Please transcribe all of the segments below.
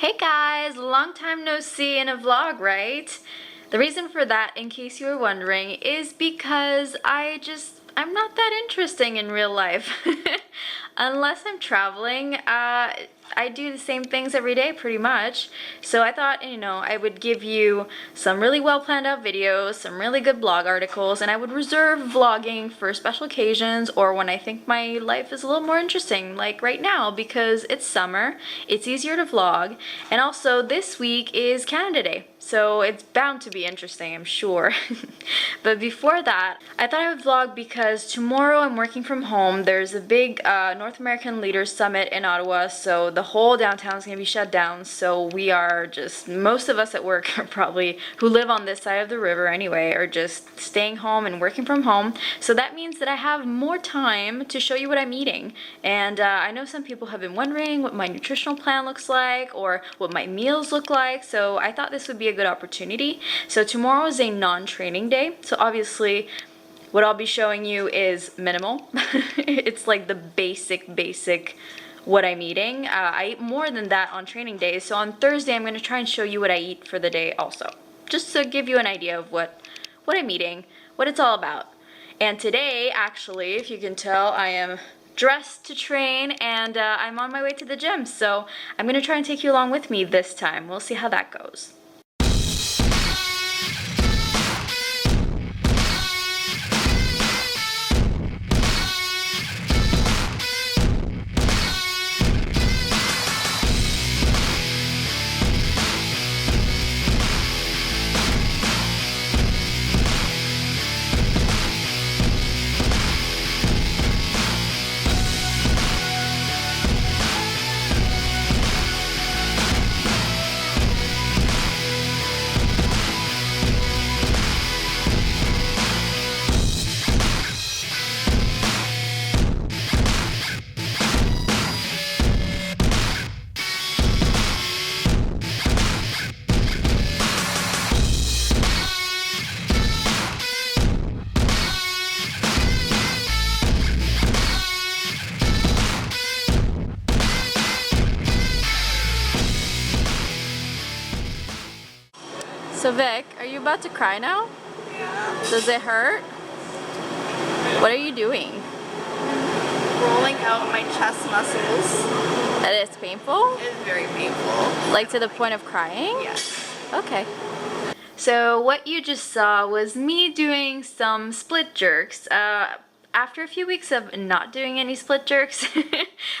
Hey guys, long time no see in a vlog, right? The reason for that, in case you were wondering, is because I'm not that interesting in real life. Unless I'm traveling, I do the same things every day pretty much. So I thought, I would give you some really well planned out videos, some really good blog articles, and I would reserve vlogging for special occasions or when I think my life is a little more interesting, like right now, because it's summer, it's easier to vlog, and also this week is Canada Day. So it's bound to be interesting, I'm sure. But before that, I thought I would vlog because tomorrow I'm working from home. There's a big North American Leaders Summit in Ottawa, so the whole downtown is going to be shut down. So we are most of us at work are probably, who live on this side of the river anyway, are just staying home and working from home. So that means that I have more time to show you what I'm eating. And I know some people have been wondering what my nutritional plan looks like or what my meals look like. So I thought this would be a good opportunity. So tomorrow is a non-training day. So obviously what I'll be showing you is minimal. It's like the basic what I'm eating. I eat more than that on training days. So on Thursday, I'm going to try and show you what I eat for the day also. Just to give you an idea of what I'm eating, what it's all about. And today, actually, if you can tell, I am dressed to train and I'm on my way to the gym. So I'm going to try and take you along with me this time. We'll see how that goes. So Vic, are you about to cry now? Yeah. Does it hurt? What are you doing? Rolling out my chest muscles. That is painful? It is very painful. Like to the point of crying? Yes. Okay. So what you just saw was me doing some split jerks. After a few weeks of not doing any split jerks.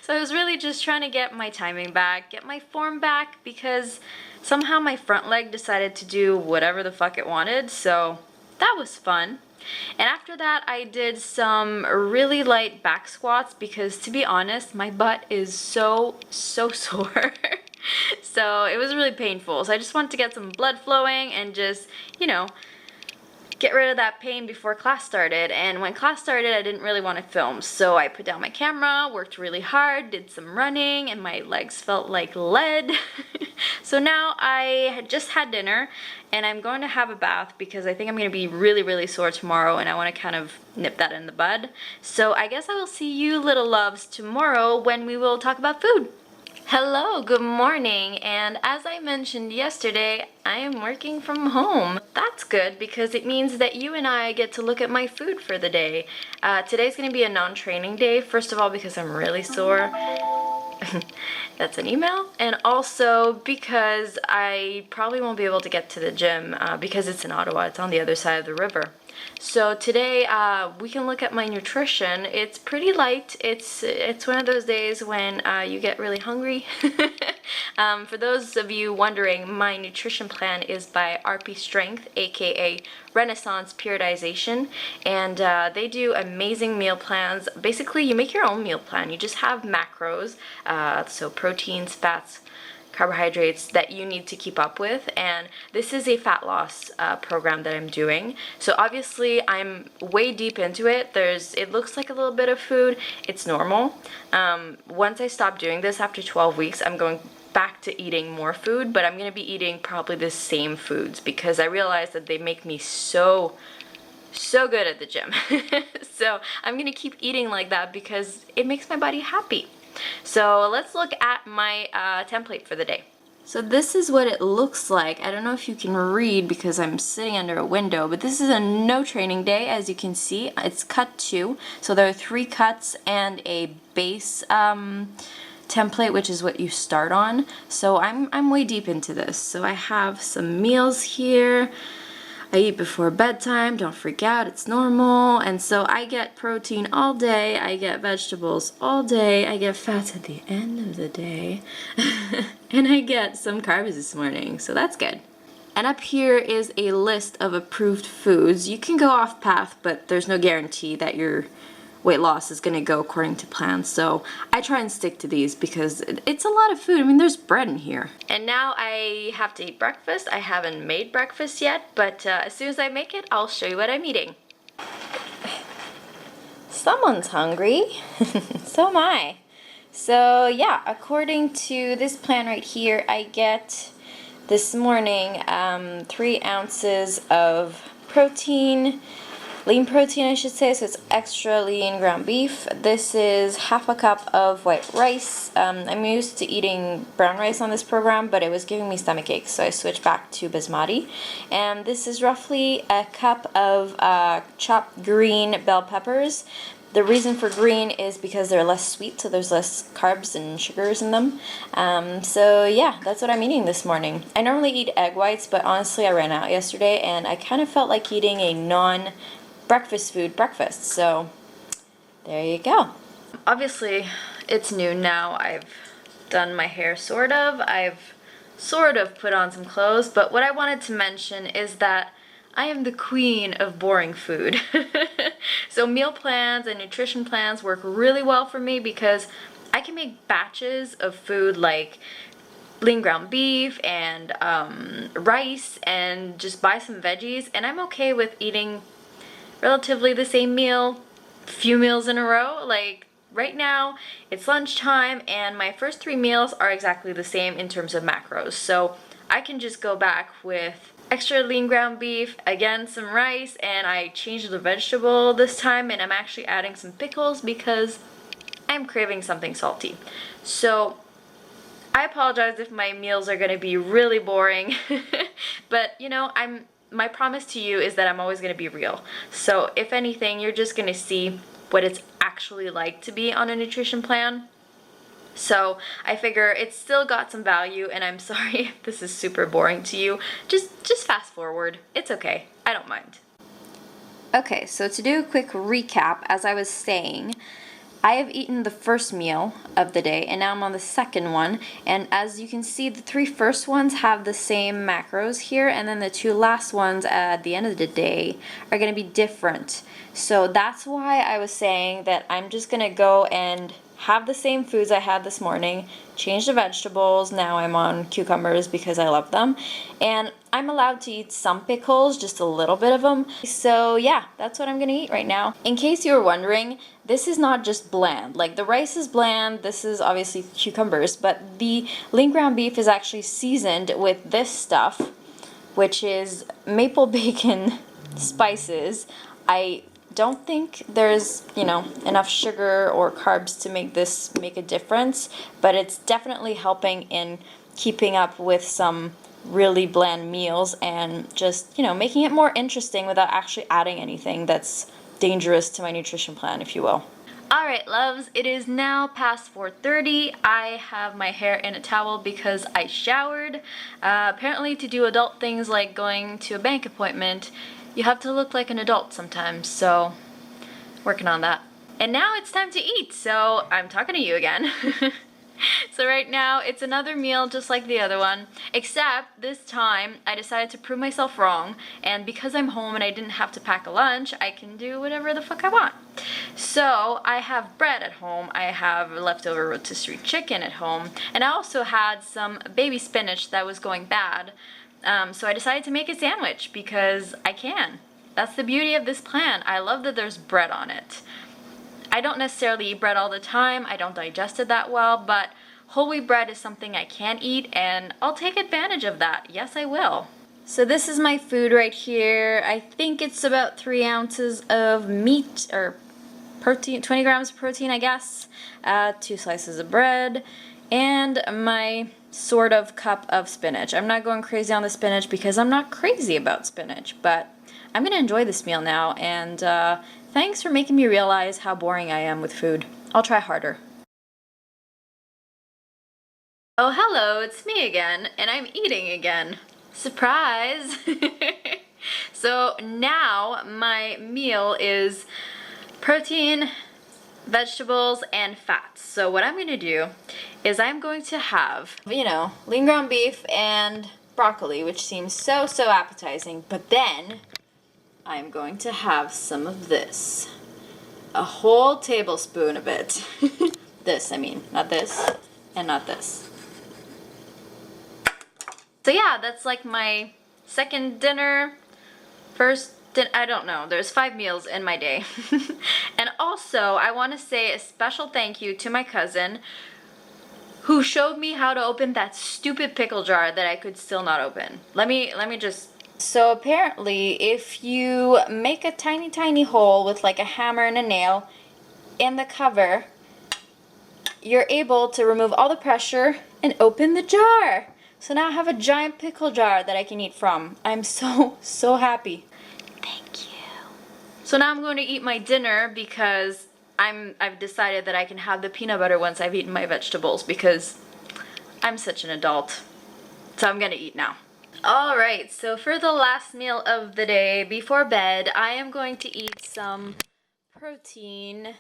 So I was really just trying to get my timing back, get my form back, because somehow my front leg decided to do whatever the fuck it wanted, so that was fun. And after that, I did some really light back squats because, to be honest, my butt is so sore. So it was really painful. So I just wanted to get some blood flowing and just, get rid of that pain before class started. And when class started, I didn't really want to film. So I put down my camera, worked really hard, did some running, and my legs felt like lead. So now I had just had dinner and I'm going to have a bath because I think I'm going to be really sore tomorrow and I want to kind of nip that in the bud. So I guess I will see you little loves tomorrow when we will talk about food. Hello, good morning, and as I mentioned yesterday, I am working from home. That's good because it means that you and I get to look at my food for the day. Today's going to be a non-training day, first of all because I'm really sore. That's an email. And also because I probably won't be able to get to the gym because it's in Ottawa. It's on the other side of the river. So today we can look at my nutrition. It's pretty light. It's one of those days when you get really hungry. For those of you wondering, my nutrition plan is by RP Strength, aka Renaissance Periodization, and they do amazing meal plans. Basically, you make your own meal plan. You just have macros, so proteins, fats, carbohydrates that you need to keep up with, and this is a fat loss program that I'm doing. So obviously I'm way deep into it. It looks like a little bit of food. It's normal. Once I stop doing this after 12 weeks, I'm going back to eating more food, but I'm going to be eating probably the same foods because I realize that they make me so good at the gym. So I'm going to keep eating like that because it makes my body happy. So let's look at my template for the day. So this is what it looks like. I don't know if you can read because I'm sitting under a window, but this is a no training day. As you can see, it's cut 2. So there are 3 cuts and a base template, which is what you start on. So I'm way deep into this. So I have some meals here. I eat before bedtime, don't freak out, it's normal. And so I get protein all day, I get vegetables all day, I get fats at the end of the day, and I get some carbs this morning, so that's good. And up here is a list of approved foods. You can go off path, but there's no guarantee that your weight loss is going to go according to plan. So I try and stick to these because it's a lot of food. I mean, there's bread in here. And now I have to eat breakfast. I haven't made breakfast yet, but as soon as I make it, I'll show you what I'm eating. Someone's hungry. So am I. So yeah, according to this plan right here, I get this morning 3 ounces of protein, lean protein I should say, so it's extra lean ground beef. This is half a cup of white rice. I'm used to eating brown rice on this program, but it was giving me stomach aches, so I switched back to basmati. And this is roughly a cup of chopped green bell peppers. The reason for green is because they're less sweet, so there's less carbs and sugars in them. So yeah, that's what I'm eating this morning. I normally eat egg whites, but honestly I ran out yesterday and I kind of felt like eating a non-breakfast food breakfast. So there you go. Obviously it's noon now. I've done my hair sort of. I've sort of put on some clothes, but what I wanted to mention is that I am the queen of boring food. So meal plans and nutrition plans work really well for me because I can make batches of food like lean ground beef and rice and just buy some veggies, and I'm okay with eating relatively the same meal few meals in a row. Like right now it's lunchtime and my first 3 meals are exactly the same in terms of macros, so I can just go back with extra lean ground beef, again some rice, and I changed the vegetable this time and I'm actually adding some pickles because I'm craving something salty. So I apologize if my meals are going to be really boring, but you know, my promise to you is that I'm always going to be real. So if anything, you're just going to see what it's actually like to be on a nutrition plan. So I figure it's still got some value, and I'm sorry if this is super boring to you. Just fast forward. It's okay. I don't mind. Okay, so to do a quick recap, as I was saying, I have eaten the first meal of the day and now I'm on the second one, and as you can see the 3 first ones have the same macros here, and then the 2 last ones at the end of the day are going to be different. So that's why I was saying that I'm just going to go and have the same foods I had this morning, change the vegetables. Now I'm on cucumbers because I love them, and I'm allowed to eat some pickles, just a little bit of them. So yeah, that's what I'm gonna eat right now. In case you were wondering, this is not just bland. Like the rice is bland, this is obviously cucumbers, but the lean ground beef is actually seasoned with this stuff, which is maple bacon spices. I don't think there's, you know, enough sugar or carbs to make this make a difference, but it's definitely helping in keeping up with some really bland meals and just, you know, making it more interesting without actually adding anything that's dangerous to my nutrition plan, if you will. Alright loves, it is now past 4:30. I have my hair in a towel because I showered. Apparently to do adult things like going to a bank appointment, you have to look like an adult sometimes, so working on that. And now it's time to eat, so I'm talking to you again. So right now it's another meal just like the other one, except this time I decided to prove myself wrong, and because I'm home and I didn't have to pack a lunch, I can do whatever the fuck I want. So I have bread at home, I have leftover rotisserie chicken at home, and I also had some baby spinach that was going bad. So I decided to make a sandwich because I can. That's the beauty of this plan. I love that there's bread on it. I don't necessarily eat bread all the time, I don't digest it that well, but whole wheat bread is something I can eat and I'll take advantage of that. Yes, I will. So this is my food right here. I think it's about 3 ounces of meat or protein, 20 grams of protein I guess, 2 slices of bread, and my sort of cup of spinach. I'm not going crazy on the spinach because I'm not crazy about spinach, but I'm gonna enjoy this meal now, and thanks for making me realize how boring I am with food. I'll try harder. Oh, hello, it's me again, and I'm eating again. Surprise! So now my meal is protein, vegetables, and fats. So what I'm going to do is I'm going to have, lean ground beef and broccoli, which seems so appetizing, but then I'm going to have some of this. A whole tablespoon of it. This, I mean, not this, and not this. So yeah, that's like my second dinner, I don't know, there's 5 meals in my day. And also, I want to say a special thank you to my cousin who showed me how to open that stupid pickle jar that I could still not open. Let me just... So apparently, if you make a tiny hole with like a hammer and a nail in the cover, you're able to remove all the pressure and open the jar. So now I have a giant pickle jar that I can eat from. I'm so happy. Thank you. So now I'm going to eat my dinner because I've decided that I can have the peanut butter once I've eaten my vegetables because I'm such an adult. So I'm gonna eat now. Alright, so for the last meal of the day before bed, I am going to eat some protein.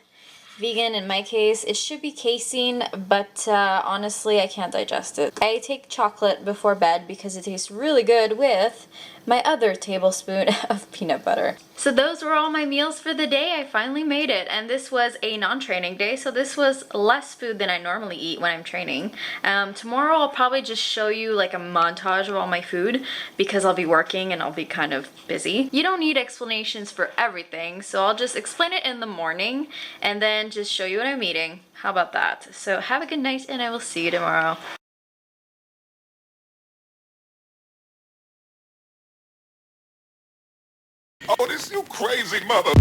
Vegan in my case. It should be casein, but honestly I can't digest it. I take chocolate before bed because it tastes really good with my other tablespoon of peanut butter. So those were all my meals for the day. I finally made it, and this was a non-training day, so this was less food than I normally eat when I'm training. Tomorrow I'll probably just show you like a montage of all my food because I'll be working and I'll be kind of busy. You don't need explanations for everything, so I'll just explain it in the morning and then just show you what I'm eating. How about that? So have a good night and I will see you tomorrow. Oh, this you crazy mother.